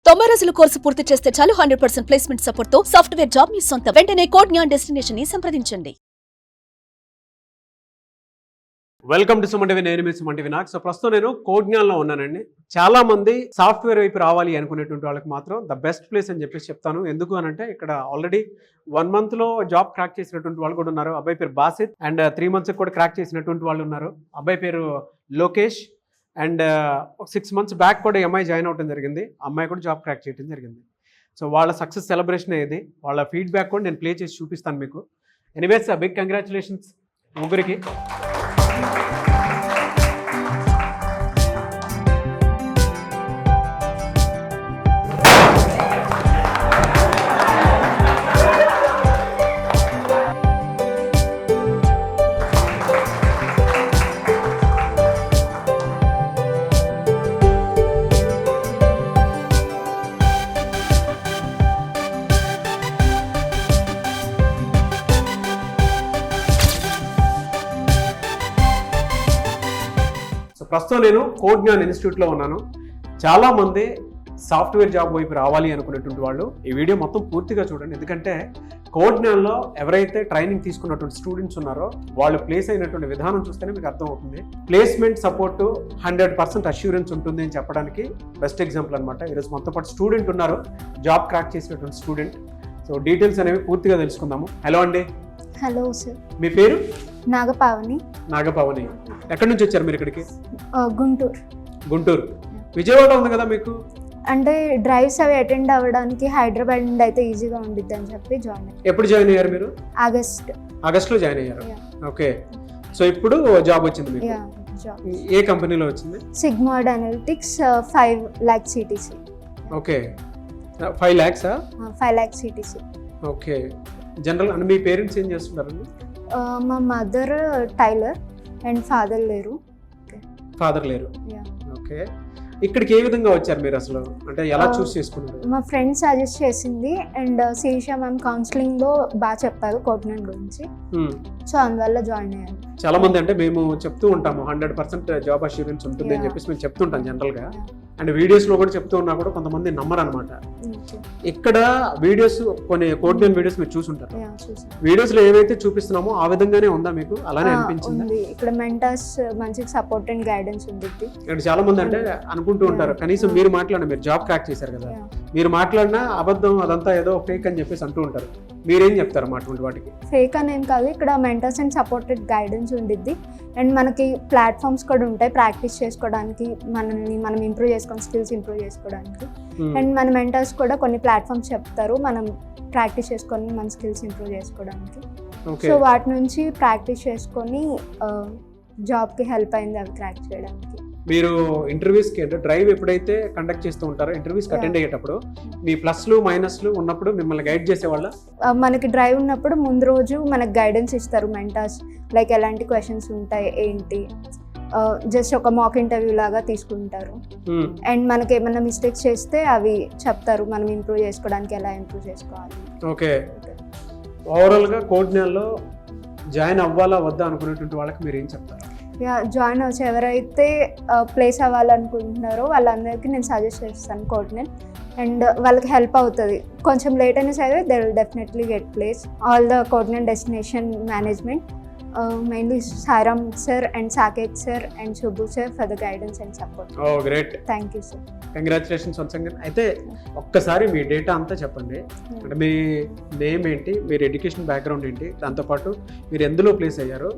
90 రోజుల కోర్సు పూర్తి చేస్తే చాలు 100% ప్లేస్మెంట్ సపోర్ట్ తో సాఫ్ట్వేర్ జాబ్ మీ సొంతం. వెంటనే కోడ్ జ్ఞాన్ డెస్టినేషన్ ని సంప్రదించండి. Welcome to Suman TV. నేను మీ సుమన్ టీవీ. సో ప్రస్తుతం నేను కోడ్ జ్ఞాన్లో ఉన్నానండి. చాలా మంది సాఫ్ట్వేర్ వైపు రావాలి అనుకునేటువంటి వాళ్ళకి మాత్రం ద బెస్ట్ ప్లేస్ అని చెప్పేసి చెప్తాను. ఎందుకు అనంటే ఇక్కడ ఆల్రెడీ 1 month లో జాబ్ క్రాక్ చేసినటువంటి వాళ్ళు కూడా ఉన్నారు. అబ్బాయి పేరు బాసిత్. అండ్ 3 months కూడా క్రాక్ చేసినటువంటి వాళ్ళు ఉన్నారు. అబ్బాయి పేరు లోకేష్. అండ్ 6 months బ్యాక్ కూడా అమ్మాయి జాయిన్ అవ్వడం జరిగింది. అమ్మాయి కూడా జాబ్ క్రాక్ చేయడం జరిగింది. సో వాళ్ళ సక్సెస్ సెలబ్రేషన్ ఇది. వాళ్ళ ఫీడ్బ్యాక్ కూడా నేను ప్లే చేసి చూపిస్తాను మీకు. ఎనీవేస్ బిగ్ కంగ్రాచులేషన్స్ ముగ్గురికి. ప్రస్తుతం నేను కోడ్ జ్ఞాన్ ఇన్స్టిట్యూట్లో ఉన్నాను. చాలామంది సాఫ్ట్వేర్ జాబ్ వైపు రావాలి అనుకునేటువంటి వాళ్ళు ఈ వీడియో మొత్తం పూర్తిగా చూడండి. ఎందుకంటే కోడ్ జ్ఞాన్లో ఎవరైతే ట్రైనింగ్ తీసుకున్నటువంటి స్టూడెంట్స్ ఉన్నారో వాళ్ళు ప్లేస్ అయినటువంటి విధానం చూస్తేనే మీకు అర్థమవుతుంది. ప్లేస్మెంట్ సపోర్ట్ 100% అష్యూరెన్స్ ఉంటుంది అని చెప్పడానికి బెస్ట్ ఎగ్జాంపుల్ అనమాట. ఈరోజు మనతో పాటు స్టూడెంట్ ఉన్నారు, జాబ్ క్రాక్ చేసినటువంటి స్టూడెంట్. సో డీటెయిల్స్ అనేవి పూర్తిగా తెలుసుకుందాము. హలో అండి. Hello sir. మీ పేరు? నాగపావని. నాగపావని. ఎక్కడి నుంచి వచ్చారు మీరు ఇక్కడికి? గుంటూరు. గుంటూరు. విజయవాడ ఉంది కదా మీకు? అంటే డ్రైవ్స్ అవి అటెండ్ అవ్వడానికి హైదరాబాద్ నుండి అయితే ఈజీగా ఉండిద్ది అని చెప్పి జాయిన్ అయ్యాను. ఎప్పుడు జాయిన్ అయ్యారు మీరు? ఆగస్ట్లో జాయిన్ అయ్యారు. ఓకే. సో ఇప్పుడు జాబ్ వచ్చింది మీకు. ఏ కంపెనీలో వచ్చింది? Sigmoid Analytics 5 lakhs CTC. Okay. 5 lakhs? 5 lakhs CTC. Okay. General అంటే మీ పేరెంట్స్ ఏం చేస్తున్నారండి? మా మదర్ టైలర్ అండ్ ఫాదర్ లేరు. ఫాదర్ లేరు. ఓకే. ఇక్కడికి ఏ విధంగా వచ్చారు మీరు అసలు? అంటే ఎలా చూస్ చేసుకున్నారు? మా ఫ్రెండ్ సజెస్ట్ చేసింది అండ్ శిరీష మ్యామ్ కౌన్సిలింగ్ లో బాగా చెప్పారు కోడ్ జ్ఞాన్ గురించి. సో అందువల్ల జాయిన్ అయ్యాను. చాలా మంది అంటే మేము చెప్తూ ఉంటాము 100% జాబ్ అష్యూరెన్స్ ఉంటుంది అని చెప్పేసి మేము చెప్తుంటాం జనరల్ గా. అండ్ వీడియోస్ లో కూడా చెప్తూ ఉన్నా కూడా కొంతమంది నమ్మరు అనమాట. ఇక్కడ వీడియోస్ కొన్ని కోడ్ జ్ఞాన్ వీడియోస్ మీరు చూసుంటారు. వీడియోస్ లో ఏవైతే చూపిస్తున్నామో ఆ విధంగానే ఉందా మీకు? అలానే అనిపించింది? ఇక్కడ మెంటర్స్ మంచి సపోర్ట్ అండ్ గైడెన్స్ ఉంది. అండ్ చాలా మంది అంటే అనుకుంటూ ఉంటారు కనీసం మీరు మాట్లాడిన, మీరు జాబ్ క్రాక్ చేశారు కదా, మీరు మాట్లాడినా అబద్ధం అదంతా ఏదో ఫేక్ అని చెప్పేసి అంటూ ఉంటారు. మీరేం చెప్తారు అటువంటి వాటికి? ఫేక్ అనేం కాదు, ఇక్కడ మెంటర్స్ అండ్ సపోర్టెడ్ గైడెన్స్ ఉండిద్ది. అండ్ మనకి ప్లాట్ఫామ్స్ కూడా ఉంటాయి ప్రాక్టీస్ చేసుకోవడానికి, మనల్ని మనం ఇంప్రూవ్ చేసుకోవడం, స్కిల్స్ ఇంప్రూవ్ చేసుకోవడానికి. అండ్ మన మెంటర్స్ కూడా కొన్ని ప్లాట్ఫామ్స్ చెప్తారు మనం ప్రాక్టీస్ చేసుకొని మన స్కిల్స్ ఇంప్రూవ్ చేసుకోవడానికి. సో వాటి నుంచి ప్రాక్టీస్ చేసుకొని జాబ్కి హెల్ప్ అయింది అవి క్రాక్ చేయడానికి. మీరు ఇంటర్వ్యూస్కి అంటే డ్రైవ్ ఎప్పుడైతే కండక్ట్ చేస్తూ ఉంటారో ఇంటర్వ్యూస్కి అటెండ్ అయ్యేటప్పుడు మీ ప్లస్లు మైనస్లు ఉన్నప్పుడు మిమ్మల్ని గైడ్ చేసేవాళ్ళ? మనకి డ్రైవ్ ఉన్నప్పుడు ముందు రోజు మనకు గైడెన్స్ ఇస్తారు మెంటర్స్, లైక్ ఎలాంటి క్వశ్చన్స్ ఉంటాయి ఏంటి, జస్ట్ ఒక మాక్ ఇంటర్వ్యూ లాగా తీసుకుంటారు. అండ్ మనకి ఏమైనా మిస్టేక్స్ చేస్తే అవి చెప్తారు మనం ఇంప్రూవ్ చేసుకోవడానికి ఎలా ఇంప్రూవ్ చేసుకోవాలి. ఓకే. ఓవరాల్గా కోడ్ జ్ఞాన్లో జాయిన్ అవ్వాలా వద్దా అనుకునేటువంటి వాళ్ళకి మీరు ఏం చెప్తారు? జాయిన్ అవచ్చు. ఎవరైతే ప్లేస్ అవ్వాలనుకుంటున్నారో వాళ్ళందరికీ నేను సజెస్ట్ చేస్తాను కోడ్ జ్ఞాన్. అండ్ వాళ్ళకి హెల్ప్ అవుతుంది. కొంచెం లేట్ అయినా సరే they will definitely get place. All the code Gnan destination management, mainly Sairam sir and Saketh sir and Shubhu sir for the guidance and support. Oh great. Thank you sir. Congratulations once again. అయితే ఒక్కసారి మీ data అంతా చెప్పండి. అంటే మీ name ఏంటి, మీరు education background ఏంటి, దాంతోపాటు మీరు ఎందులో ప్లేస్ అయ్యారు,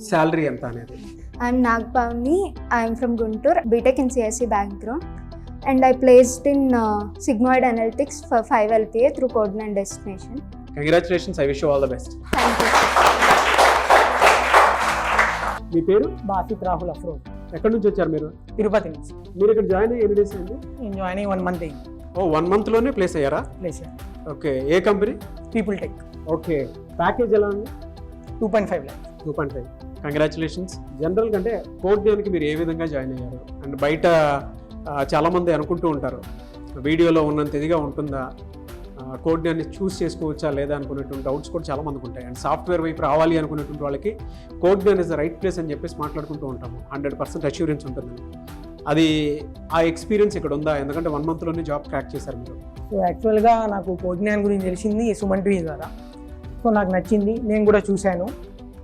శాలరీ ఎంత అనేది. I'm Nagapavani. I'm from Guntur. BTech in CSE background and I placed in Sigmoid Analytics for 5 LPA through Code Gyan Destination. Congratulations. I wish you all the best. Thank you. మీ పేరు? బాసిత్ రాహుల్ అఫ్రోజ్. ఎక్కడి నుంచి వచ్చారు మీరు? తిరుపతి నుంచి. మీరు ఇక్కడ జాయిన్ అయ్యి ఎన్ని డేస్ అయింది? నేను జాయిన్ అయ్యి 1 month అయింది. ఓ 1 monthలోనే ప్లేస్ అయ్యారా? Place okay. ఏ company? People Tech. Okay. Package ఎలా ఉంది? 2.5 lakhs. 2.5. కంగ్రాచులేషన్స్. జనరల్ కంటే కోడ్ జ్ఞాన్కి మీరు ఏ విధంగా జాయిన్ అయ్యారు? అండ్ బయట చాలామంది అనుకుంటూ ఉంటారు వీడియోలో ఉన్నంత ఇదిగా ఉంటుందా, కోడ్ జ్ఞాన్ని చూస్ చేసుకోవచ్చా లేదా అనుకునేటువంటి డౌట్స్ కూడా చాలా మందికి ఉంటాయి. అండ్ సాఫ్ట్వేర్ వైపు రావాలి అనుకునేటువంటి వాళ్ళకి code Gyan is the right place అని చెప్పేసి మాట్లాడుకుంటూ ఉంటాము. 100% అష్యూరెన్స్ ఉంటుందని. అది ఆ ఎక్స్పీరియన్స్ ఇక్కడ ఉందా? ఎందుకంటే 1 monthలోనే జాబ్ క్రాక్ చేశారు మీరు. సో యాక్చువల్గా నాకు కోజ్ఞాన్ గురించి తెలిసింది సుమన్ టీవీ ద్వారా. సో నాకు నచ్చింది, నేను కూడా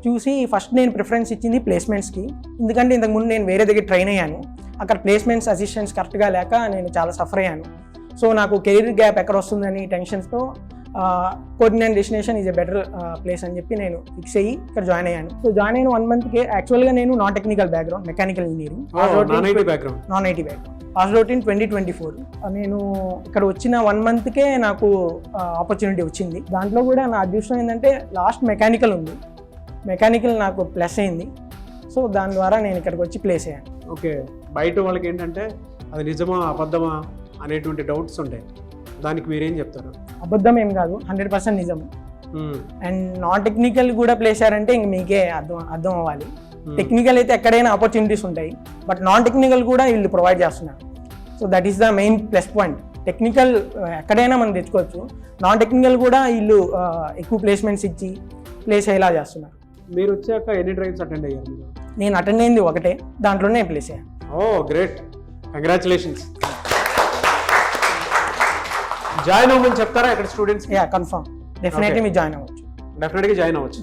చూసి ఫస్ట్ నేను ప్రిఫరెన్స్ ఇచ్చింది ప్లేస్మెంట్స్కి. ఎందుకంటే ఇంతకుముందు నేను వేరే దగ్గర ట్రైన్ అయ్యాను, అక్కడ ప్లేస్మెంట్స్ అసిస్టెంట్స్ కరెక్ట్గా లేక నేను చాలా సఫర్ అయ్యాను. సో నాకు కెరీర్ గ్యాప్ ఎక్కడ వస్తుందని టెన్షన్స్తో Codegnan destination is a better place అని చెప్పి నేను ఫిక్స్ అయ్యి ఇక్కడ జాయిన్ అయ్యాను. సో జాయిన్ అయిన 1 monthకి యాక్చువల్గా నేను non technical background, mechanical engineering, non IT background, pass out in 2024. నేను ఇక్కడ వచ్చిన 1 monthకే నాకు ఆపర్చునిటీ వచ్చింది. దాంట్లో కూడా నా అదృష్టం ఏంటంటే లాస్ట్ మెకానికల్ ఉంది, మెకానికల్ నాకు ప్లస్ అయింది. సో దాని ద్వారా నేను ఇక్కడికి వచ్చి ప్లేస్ అయ్యాను. ఓకే, బయట వాళ్ళకి ఏంటంటే అది నిజమా అబద్ధమా అనేటువంటి డౌట్స్ ఉంటాయి, దానికి మీరేం చెప్తారు? అబద్ధం ఏం కాదు, 100% నిజం. అండ్ నాన్ టెక్నికల్ కూడా ప్లేస్ అయ్యారంటే ఇంక మీకే అర్థం అవ్వాలి. టెక్నికల్ అయితే ఎక్కడైనా ఆపర్చునిటీస్ ఉంటాయి, బట్ నాన్ టెక్నికల్ కూడా వీళ్ళు ప్రొవైడ్ చేస్తున్నారు. So that is the main plus point. Technical ఎక్కడైనా మనం తెచ్చుకోవచ్చు, నాన్ టెక్నికల్ కూడా వీళ్ళు ఎక్కువ ప్లేస్మెంట్స్ ఇచ్చి ప్లేస్ అయ్యేలా చేస్తున్నారు. మీరు వచ్చాక ఎన్ని డ్రైవ్స్ అటెండ్ అయ్యారు మీరు? నేను అటెండ్ అయింది ఒకటే, దాంట్లోనే ప్లేస్ అయ్యాను. ఓ గ్రేట్, కంగ్రాచులేషన్స్. జాయిన్ అవ్వమని చెప్తారా ఇక్కడ స్టూడెంట్స్? యా, కన్ఫర్మ్, డెఫినెట్లీ మీరు జాయిన్ అవ్వచ్చు. డెఫినెట్గా జాయిన్ అవ్వచ్చు.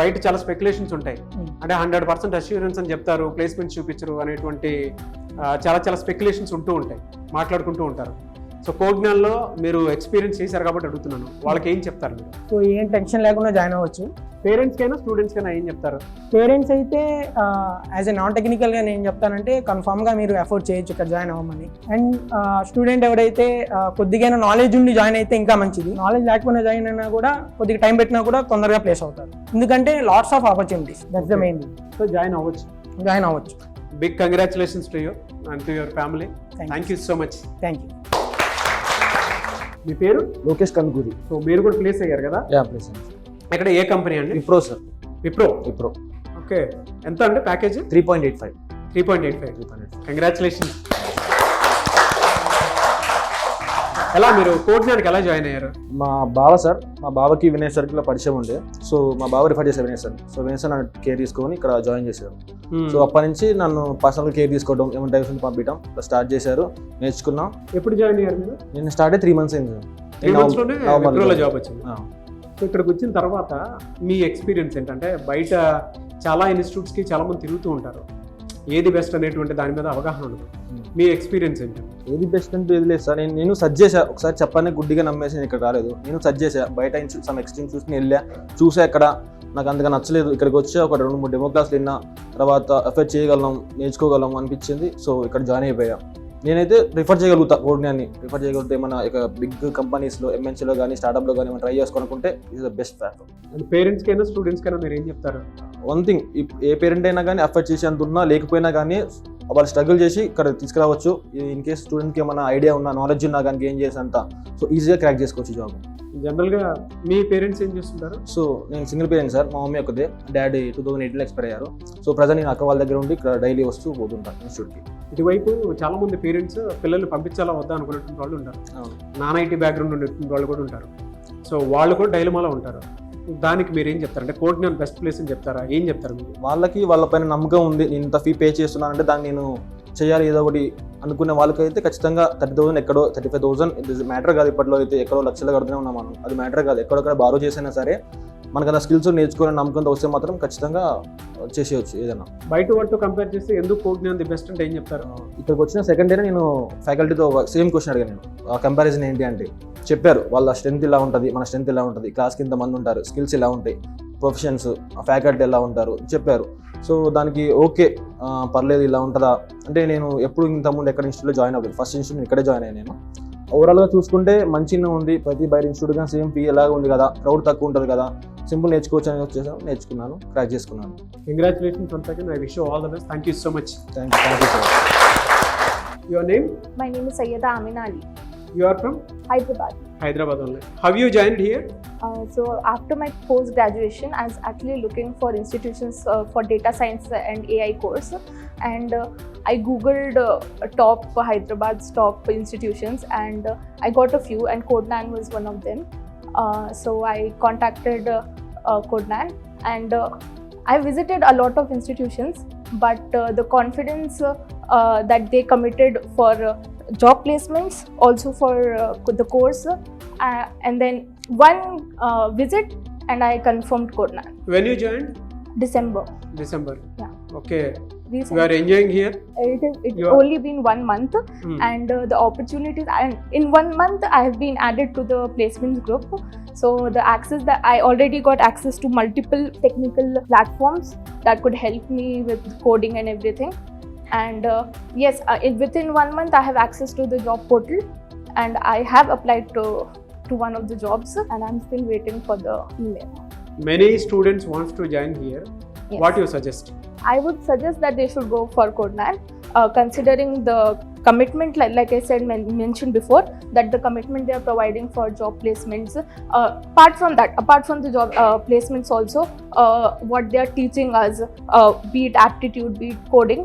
బయట చాలా స్పెక్యులేషన్స్ ఉంటాయి, అంటే 100% అష్యూరెన్స్ అని చెప్తారు, ప్లేస్మెంట్ చూపించరు అనేటువంటి చాలా స్పెక్యులేషన్స్ ఉంటూ ఉంటాయి, మాట్లాడుకుంటూ ఉంటారు. సో కోజ్ఞాన్లో మీరు ఎక్స్పీరియన్స్ చేశారు కాబట్టి అడుగుతున్నాను, వాళ్ళకి ఏం చెప్తారు మీరు? సో ఏం టెన్షన్ లేకుండా జాయిన్ అవ్వచ్చు. పేరెంట్స్కైనా స్టూడెంట్స్కైనా ఏం చెప్తారు? పేరెంట్స్ అయితే యాజ్ ఎ నాన్ టెక్నికల్గా నేను చెప్తానంటే కన్ఫామ్గా మీరు ఎఫోర్డ్ చేయొచ్చు ఇక్కడ జాయిన్ అవ్వమని. అండ్ స్టూడెంట్ ఎవరైతే కొద్దిగా నాలెడ్జ్ ఉండి జాయిన్ అయితే ఇంకా మంచిది. నాలెడ్జ్ లేకపోయినా జాయిన్ అయినా కూడా కొద్దిగా టైం పెట్టినా కూడా తొందరగా ప్లేస్ అవుతారు, ఎందుకంటే lots of opportunities. That's the main. So join అవ్వచ్చు. Big congratulations to you and to your family. Thank you so much. Thank you. మీ పేరు? లోకేష్ కన్గూరి. సో మీరు కూడా ప్లేస్ అయ్యారు కదా? Yeah, place. ఇక్కడ ఏ కంపెనీ అండి? విప్రో సార్. విప్రో. ఓకే, ఎంత అంటే ప్యాకేజ్? 3.85. కంగ్రాచులేషన్స్. ఎలా మీరు కోజ్ఞాన్కి ఎలా జాయిన్ అయ్యారు? మా బావ సార్, మా బావకి వినయ్ సర్కిల్లో పరిచయం ఉండే. సో మా బావ రిఫర్ చేశారు Vinay sir. So Vinay sir నన్ను కేర్ తీసుకొని ఇక్కడ జాయిన్ చేశారు. సో అప్పటి నుంచి నన్ను పర్సనల్ కేర్ తీసుకోవడం, ఏమైనా టైప్స్ పంపించడం స్టార్ట్ చేశారు, నేర్చుకున్నాం. ఎప్పుడు జాయిన్ అయ్యారు మీరు? నేను స్టార్ట్ అయ్యి 3 months అయింది. 3 monthsలోనే విప్రోలో జాబ్ వచ్చింది. సో ఇక్కడికి వచ్చిన తర్వాత మీ ఎక్స్పీరియన్స్ ఏంటంటే, బయట చాలా ఇన్స్టిట్యూట్స్కి చాలామంది తిరుగుతూ ఉంటారు, ఏది బెస్ట్ అనేటువంటి దాని మీద అవగాహన ఉండదు. మీ ఎక్స్పీరియన్స్ ఏంటి? ఏది బెస్ట్ అంటే ఏది లేదు సార్. నేను సర్చ్ చేశా, ఒకసారి చెప్పానే గుడ్డిగా నమ్మేసి నేను ఇక్కడ రాలేదు. నేను సర్చ్ చేశా, బయట సమ్ ఇన్స్టిట్యూట్స్ని వెళ్ళా, చూసా. ఎక్కడ నాకు అంతగా నచ్చలేదు. ఇక్కడికి వచ్చి ఒక 2-3 డెమో క్లాసులు విన్నా, తర్వాత ఎఫెక్ట్ చేయగలం, నేర్చుకోగలం అనిపించింది. సో ఇక్కడ జాయిన్ అయిపోయా. నేనైతే రిఫర్ చేయగలుగుతా, కోజ్ఞాన్ని రిఫర్ చేయగలిగితే ఏమైనా ఇక బిగ్ కంపెనీస్లో, ఎంఎన్సీలో కానీ స్టార్ట్అప్లో కానీ ఏమైనా ట్రై చేసుకోనుకుంటే ఇది ద బెస్ట్ ప్లాట్ఫామ్. అండ్ పేరెంట్స్కైనా స్టూడెంట్స్కైనా మీరు ఏం చెప్తారు? వన్ థింగ్, ఏ పేరెంట్ అయినా కానీ ఎఫర్ట్ చేసి అంత ఉన్నా లేకపోయినా కానీ వాళ్ళు స్ట్రగుల్ చేసి ఇక్కడ తీసుకురావచ్చు. ఇన్ కేస్ స్టూడెంట్కి ఏమైనా ఐడియా ఉన్నా, నాలెడ్జ్ ఉన్నా కానీ గెయిన్ చేసి అంతా సో ఈజీగా క్రాక్ చేసుకోవచ్చు జాబ్. జనరల్గా మీ పేరెంట్స్ ఏం చేస్తుంటారు? సో నేను సింగిల్ పేరెంట్ సార్. మా మమ్మీ ఒకదే, డాడీ 2008లో ఎక్స్పైర్ అయ్యారు. సో ప్రజెంట్ నేను అక్క వాళ్ళ దగ్గర ఉండి ఇక్కడ డైలీ వస్తూ పోతుంటాను ఇన్స్టిట్యూట్కి. ఇటువైపు చాలా మంది పేరెంట్స్ పిల్లల్ని పంపించాలా వద్దా అనుకునేటువంటి వాళ్ళు ఉంటారు, నాన్ ఐటీ బ్యాక్గ్రౌండ్ ఉండేటువంటి వాళ్ళు కూడా ఉంటారు. సో వాళ్ళు కూడా డైలమాలో ఉంటారు. దానికి మీరు ఏం చెప్తారు? అంటే కోజ్ఞాన్ బెస్ట్ ప్లేస్ అని చెప్తారా? ఏం చెప్తారు మీరు? వాళ్ళకి వాళ్ళపైన నమ్మకం ఉంది, నేను ఇంత ఫీ పే చేస్తున్నానంటే దాన్ని నేను చేయాలి ఏదో ఒకటి అనుకునే వాళ్ళకైతే ఖచ్చితంగా 30,000 ఎక్కడో 35,000 ఇది మ్యాటర్ కాదు. ఇప్పట్లో అయితే ఎక్కడో లక్షలు కడుతూనే ఉన్నాం మనం, అది మ్యాటర్ కాదు. ఎక్కడొక్కడ బారో చేసినా సరే మనకు అలా స్కిల్స్ నేర్చుకోవాలని నమ్మకంతో వస్తే మాత్రం ఖచ్చితంగా చేసేయచ్చు ఏదైనా. బయట వాటితో కంపేర్ చేస్తే ఎందుకు కోజ్ఞాన్ ది బెస్ట్ అంటే ఏం చెప్తారు? ఇక్కడికి వచ్చిన సెకండ్ డే నేను ఫ్యాకల్టీతో సేమ్ క్వశ్చన్ అడిగాను. నేను ఆ కంపారిజన్ ఏంటి అంటే చెప్పారు, వాళ్ళ స్ట్రెంత్ ఇలా ఉంటుంది, మన స్ట్రెంత్ ఇలా ఉంటుంది, క్లాస్కి ఇంతమంది ఉంటారు, స్కిల్స్ ఇలా ఉంటాయి, ప్రొఫెషన్స్, ఫ్యాకల్టీ ఎలా ఉంటారు చెప్పారు. సో దానికి ఓకే పర్లేదు ఇలా ఉంటుందా అంటే, నేను ఎప్పుడు ఇంతకుముందు ఎక్కడ ఇన్స్టిట్యూట్లో జాయిన్ అవ్వలేదు, ఫస్ట్ ఇన్స్టిట్యూట్ ఇక్కడే జాయిన్ అయ్యాను. నేను ఓవరాల్గా చూసుకుంటే మంచిగా ఉంది, ప్రతి బయట ఇన్స్టిట్యూట్ కానీ సేమ్ ఫీ ఎలాగ ఉంది కదా, క్రౌడ్ తక్కువ ఉంటుంది కదా, సింపుల్ నేర్చుకోవచ్చు అని వచ్చేసాను, నేర్చుకున్నాను, క్రాక్ చేసుకున్నాను. Congratulations once again. I wish you all the best. Thank you so much. Thank you sir. Your name? My name is Sayyeda Amina Ali, you are from Hyderabad only. Have you joined here? So after my post graduation, I was actually looking for institutions for data science and AI course, and I googled top Hyderabad's top institutions, and I got a few, and Codenan was one of them. So I contacted Codenan, and I visited a lot of institutions, but the confidence that they committed for job placements, also for the course, and then one visit, and I confirmed Codenav. When you joined? December. Yeah. Okay. Recently. You are enjoying here? It's You are- only been 1 month, and the opportunities, and in 1 month I have been added to the placements group. So the access that I already got access to multiple technical platforms that could help me with coding and everything. And yes, within 1 month I have access to the job portal, and I have applied to one of the jobs, and I'm still waiting for the email. Many students wants to join here. Yes. What you suggest? I would suggest that they should go for Codenav, considering the commitment, like I said, mentioned before, that the commitment they are providing for job placements. Apart from the job placements also, what they are teaching us, be it aptitude, be it coding,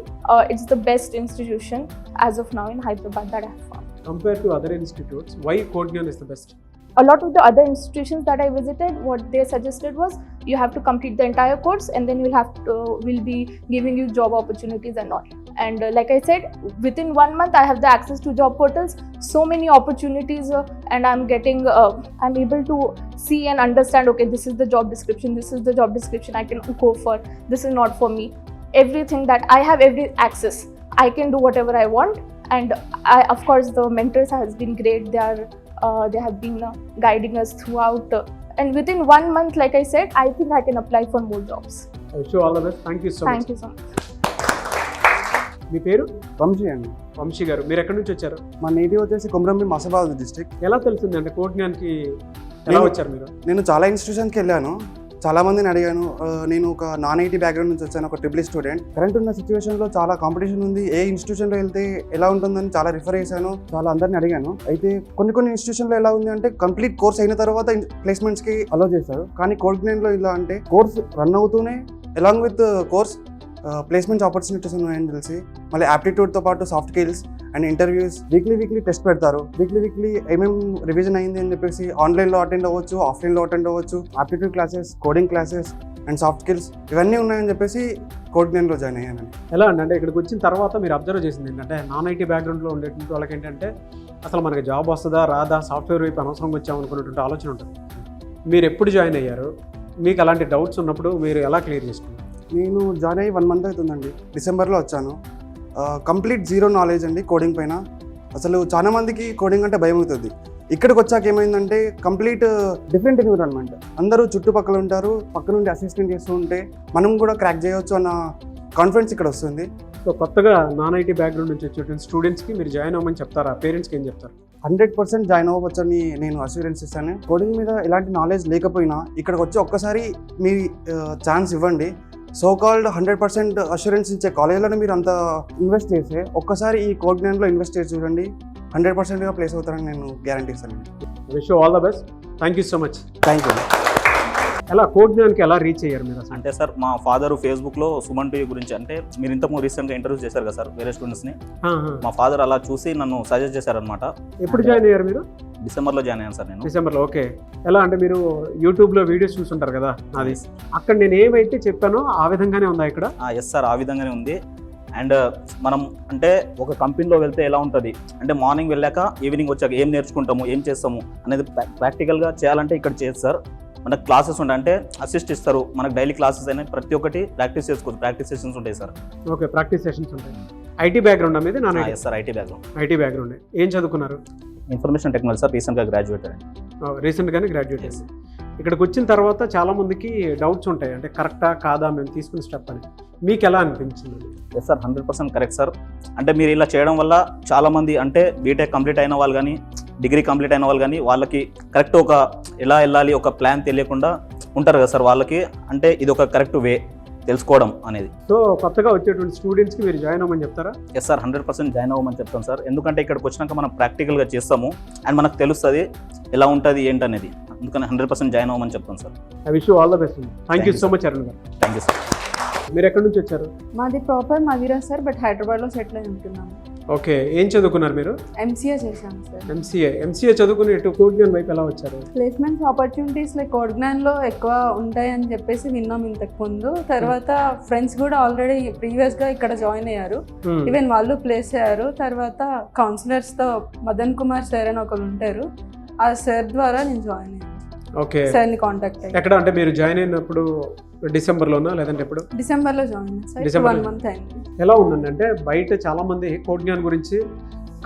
it's the best institution as of now in Hyderabad that I have found. Compared to other institutes, why Codenav is the best? A lot of the other institutions that I visited, what they suggested was you have to complete the entire course, and then we'll be giving you job opportunities and all. And like I said, within 1 month I have the access to job portals, so many opportunities, and I'm able to see and understand, okay, this is the job description I can go for, this is not for me. Everything that I have, every access, I can do whatever I want. And of course the mentors has been great. They have been guiding us throughout, and within 1 month, like I said, I think I can apply for more jobs. I wish you all the best. Thank you so Thank much. you so much. మీ పేరు? వంశీ అండి. వంశీ గారు, మీరు ఎక్కడి నుంచి వచ్చారు? మా native వచ్చేసి Komaram Bheem మసబాద్ district. ఎలా తెలిసిందంటే కోడ్నాన్కి ఎలా వచ్చారు మీరు? నేను చాలా ఇన్స్టిట్యూషన్కి వెళ్ళాను, చాలా మందిని అడిగాను. నేను ఒక నాన్ ఐటీ బ్యాక్గ్రౌండ్ నుంచి వచ్చాను, ఒక ట్రిపుల్ స్టూడెంట్. కరెంట్ ఉన్న సిచ్యువేషన్లో చాలా కాంపిటీషన్ ఉంది, ఏ ఇన్స్టిట్యూషన్లో వెళ్తే ఎలా ఉంటుందని చాలా రిఫర్ చేశాను, చాలా అందరిని అడిగాను. అయితే కొన్ని ఇన్స్టిట్యూషన్లో ఎలా ఉంది అంటే కంప్లీట్ కోర్స్ అయిన తర్వాత ప్లేస్మెంట్స్కి అలో చేస్తారు. కానీ కోడ్నాన్లో ఇలా అంటే కోర్స్ రన్ అవుతూనే along with course placements opportunities ఉన్నాయని తెలిసి, మళ్ళీ యాప్టిట్యూడ్తో పాటు soft skills and interviews, weekly test పెడతారు. వీక్లీ ఏమేమి రివిజన్ అయింది అని చెప్పేసి ఆన్లైన్లో అటెండ్ అవ్వచ్చు, ఆఫ్లైన్లో అటెండ్ అవ్వచ్చు. Aptitude classes, coding classes and soft skills ఇవన్నీ ఉన్నాయని చెప్పేసి కోడ్నాన్లో జాయిన్ అయ్యాను. ఎలా అంటే ఇక్కడికి వచ్చిన తర్వాత మీరు అబ్జర్వ్ చేసింది ఏంటంటే, నాన్ ఐటీ బ్యాక్గ్రౌండ్లో ఉండేటువంటి వాళ్ళకి ఏంటంటే అసలు మనకి జాబ్ వస్తుందా రాదా, సాఫ్ట్వేర్ వైపు అనవసరంగా వచ్చామనుకున్నటువంటి ఆలోచన ఉంటుంది. మీరు ఎప్పుడు జాయిన్ అయ్యారు? మీకు అలాంటి డౌట్స్ ఉన్నప్పుడు మీరు ఎలా క్లియర్ చేసుకున్నారు? నేను జాయిన్ అయ్యి 1 month అవుతుందండి. డిసెంబర్లో వచ్చాను. కంప్లీట్ జీరో నాలెడ్జ్ అండి కోడింగ్ పైన. అసలు చాలా మందికి కోడింగ్ అంటే భయం అవుతుంది. ఇక్కడికి వచ్చాక ఏమైందంటే కంప్లీట్ డిఫరెంట్ ఎన్విరాన్మెంట్. అందరూ చుట్టుపక్కల ఉంటారు, పక్క నుండి అసిస్టెంట్ చేస్తూ ఉంటే మనం కూడా క్రాక్ చేయవచ్చు అన్న కాన్ఫిడెన్స్ ఇక్కడ వస్తుంది. సో కొత్తగా నాన్ ఐటీ బ్యాక్గ్రౌండ్ నుంచి వచ్చేటువంటి స్టూడెంట్స్కి మీరు జాయిన్ అవ్వమని చెప్తారా? పేరెంట్స్కి ఏం చెప్తారు? 100% జాయిన్ అవ్వవచ్చని నేను అష్యూరెన్స్ ఇస్తాను. కోడింగ్ మీద ఎలాంటి నాలెడ్జ్ లేకపోయినా ఇక్కడికి వచ్చి ఒక్కసారి మీ ఛాన్స్ ఇవ్వండి. సో కాల్డ్ 100% అష్యూరెన్స్ ఇచ్చే కాలేజ్లోనే మీరు అంత ఇన్వెస్ట్ చేస్తే ఒక్కసారి ఈ కోడ్నాన్లో ఇన్వెస్ట్ చేసి చూడండి, 100%గా ప్లేస్ అవుతారని నేను గ్యారంటీ ఇస్తాను. Wish you all the best. Thank you so much. Thank you. ఎలా కోడ్నాన్కి ఎలా రీచ్ అయ్యారు మీరు అసలు? అంటే సార్ మా ఫాదర్ ఫేస్బుక్లో సుమన్ టీవీ గురించి, అంటే మీరు ఇంతకు రీసెంట్గా ఇంటర్వ్యూ చేశారు కదా సార్ వేరే స్టూడెంట్స్ని, మా ఫాదర్ అలా చూసి నన్ను సజెస్ట్ చేశారనమాట. ఎప్పుడు జాయిన్ అయ్యారు మీరు? డిసెంబర్లో జాయిన్ అయ్యాను సార్ నేను. డిసెంబర్లో. ఓకే. ఎలా అంటే మీరు యూట్యూబ్లో వీడియోస్ చూస్తుంటారు కదా, అది అక్కడ నేను ఏమైతే చెప్పానో ఆ విధంగానే ఉందా ఇక్కడ? ఎస్ సార్, ఆ విధంగానే ఉంది. అండ్ మనం అంటే ఒక కంపెనీలో వెళ్తే ఎలా ఉంటుంది అంటే, మార్నింగ్ వెళ్ళాక ఈవినింగ్ వచ్చాక ఏం నేర్చుకుంటాము, ఏం చేస్తాము అనేది ప్రాక్టికల్గా చేయాలంటే ఇక్కడ చేయొచ్చు సార్. మనకు క్లాసెస్ ఉంటాయి, అంటే అసిస్ట్ ఇస్తారు, మనకు డైలీ క్లాసెస్ అయినా ప్రతి ఒక్కటి ప్రాక్టీస్ చేసుకోవచ్చు. ప్రాక్టీస్ సెషన్స్ ఉంటాయి సార్. ఓకే, ప్రాక్టీస్ సెషన్స్ ఉంటాయి. ఐటీ బ్యాక్గ్రౌండ్ అనేది? Non IT? Yes sir, IT background. IT background. ఏం చదువుకున్నారు? ఇన్ఫర్మేషన్ టెక్నాలజీ సార్, రీసెంట్గా గ్రాడ్యుయేట్ అండి. రీసెంట్గానే గ్రాడ్యుయేట్ అయింది. ఇక్కడికి వచ్చిన తర్వాత చాలా మందికి డౌట్స్ ఉంటాయి, అంటే కరెక్టా కాదా మేము తీసుకున్న స్టెప్ అని. మీకు ఎలా అనిపించింది? Yes sir, 100% correct sir. అంటే మీరు ఇలా చేయడం వల్ల చాలామంది అంటే బీటెక్ కంప్లీట్ అయిన వాళ్ళు కానీ, డిగ్రీ కంప్లీట్ అయిన వాళ్ళు కానీ, వాళ్ళకి కరెక్ట్ ఒక ఎలా వెళ్ళాలి ఒక ప్లాన్ తెలియకుండా ఉంటారు కదా సార్. వాళ్ళకి అంటే ఇది ఒక కరెక్ట్ వే తెలుసుకోవడం అనేది. సో కొత్తగా వచ్చేటువంటి స్టూడెంట్స్కి మీరు జాయిన్ అవ్వమని చెప్తారా? ఎస్ సార్, 100% జాయిన్ అవ్వమని చెప్తాను సార్. ఎందుకంటే ఇక్కడికి వచ్చినాక మనం ప్రాక్టికల్గా చేస్తాము అండ్ మనకు తెలుస్తుంది ఎలా ఉంటుంది ఏంటనేది. అందుకని 100% జాయిన్ అవ్వమని చెప్తాను sir. I wish you all the best. Thank you so much Arun garu. Thank you sir. మీరు ఎక్కడి నుంచి వచ్చారు? మాది ప్రాపర్ మదిరా సార్, బట్ హైదరాబాద్లో సెటిల్ అయి ఉంటున్నాము. ఓకే, ఏం చదువుకున్నారు మీరు? ఎంసీఏ చేశాను సార్. ఎంసీఏ చదువుకుని ఇటు కోడ్జ్ఞాన్ వైపు ఎలా వచ్చారు? ప్లేస్మెంట్స్ ఆపర్చునిటీస్ లైక్ కోడ్జ్ఞాన్లో ఎక్కువ ఉంటాయని చెప్పేసి విన్నాం ఇంతకు ముందు. తర్వాత ఫ్రెండ్స్ కూడా ఆల్రెడీ ప్రీవియస్గా ఇక్కడ జాయిన్ అయ్యారు, ఈవెన్ వాళ్ళు ప్లేస్ అయ్యారు. తర్వాత కౌన్సిలర్స్తో మదన్ కుమార్ సార్ అని ఒకరు ఉంటారు, ఆ సార్ ద్వారా నేను జాయిన్ అయ్యాను. ఓకే, సార్ని కాంటాక్ట్ అయ్యాను. ఎక్కడ అంటే మీరు జాయిన్ అయినప్పుడు డిసెంబర్లోనా లేదంటే ఎప్పుడు? డిసెంబర్లో జాయిన్ అయ్యాను సార్. డిసెంబర్ 1 month అయింది. ఎలా ఉందండి అంటే బయట చాలా మంది కోడ్జ్ఞాన్ గురించి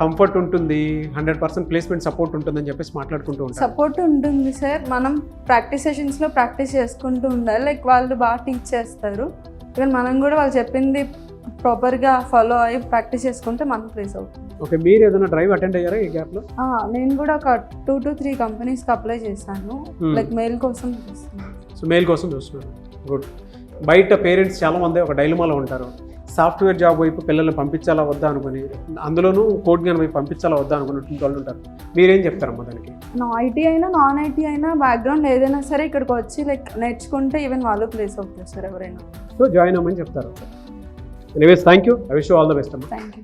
కంఫర్ట్ ఉంటుంది, 100% ప్లేస్మెంట్ సపోర్ట్ ఉంటుందని చెప్పేసి మాట్లాడుకుంటూ ఉంటారు. సపోర్ట్ ఉంటుంది సార్, మనం ప్రాక్టీస్ సెషన్స్లో ప్రాక్టీస్ చేసుకుంటూ ఉండాలి. లైక్ వాళ్ళు బాగా టీచ్ చేస్తారు, ఈవెన్ మనం కూడా వాళ్ళు చెప్పింది ప్రాపర్గా ఫాలో అయ్యి ప్రాక్టీస్ చేసుకుంటే మనం ప్లేస్ అవుతుంది. ఓకే, మీరు ఏదైనా డ్రైవ్ అటెండ్ అయ్యారా ఈ గ్యాప్లో? నేను కూడా ఒక 2 to 3 కంపెనీస్కి అప్లై చేశాను, లైక్ మెయిల్ కోసం చూస్తున్నాను. సో మెయిల్ కోసం చూస్తున్నాను. గుడ్. బయట పేరెంట్స్ చాలామంది ఒక డైలమాలో ఉంటారు, సాఫ్ట్వేర్ జాబ్ వైపు పిల్లల్ని పంపించాలా వద్దా అనుకుని, అందులోనూ కోడ్జ్ఞాన్ వైపు పంపించాలా వద్దా అనుకున్నటువంటి వాళ్ళు ఉంటారు. మీరేం చెప్తారమ్మా దానికి? ఐటీ అయినా నాన్ ఐటీ అయినా బ్యాక్గ్రౌండ్ ఏదైనా సరే ఇక్కడికి వచ్చి లైక్ నేర్చుకుంటే ఈవెన్ వాళ్ళు ప్లేస్ అవుతారు సార్ ఎవరైనా. సో జాయిన్ అవ్వమని చెప్తారు. Anyways thank you, I wish you all the best అమ్మా. Thank you.